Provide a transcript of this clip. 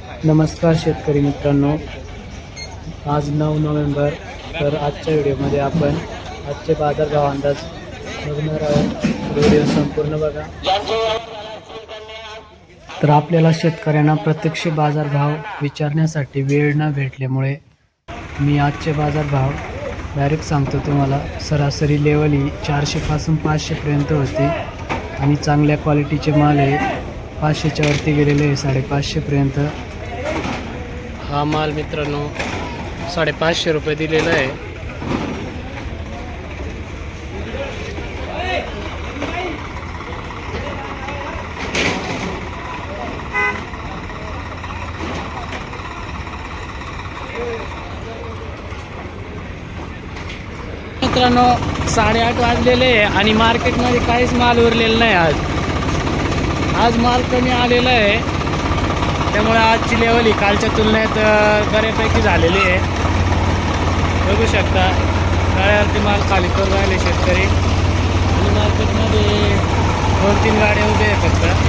नमस्कार शेतकरी मित्रांनो, आज 9 नोव्हेंबर. तर आजच्या व्हिडिओमध्ये आपण आजचे बाजारभाव अंदाज बघणार आहोत. व्हिडिओ संपूर्ण बघा. तर आपल्याला शेतकऱ्यांना प्रत्यक्ष बाजारभाव विचारण्यासाठी वेळ न भेटल्यामुळे मी आजचे बाजारभाव डायरेक्ट सांगतो तुम्हाला. सरासरी लेवल ही 400 पासून 500 पर्यंत होती आणि चांगल्या क्वालिटीचे माल आहे 500च्या वरती गेलेले आहे 550 पर्यंत. हा माल मित्रांनो 550 रुपये दिलेला आहे. मित्रांनो 8:30 वाजलेले आहे आणि मार्केटमध्ये काहीच माल उरलेला नाही. आज माल कमी आलेला आहे, त्यामुळे आजची लेवल ही कालच्या तुलनेत बऱ्यापैकी झालेली आहे. बघू शकता गाड्यावरती माल खाली करून राहिले शेतकरी आणि मार्केटमध्ये 2-3 गाड्या उभ्या आहेत फक्त.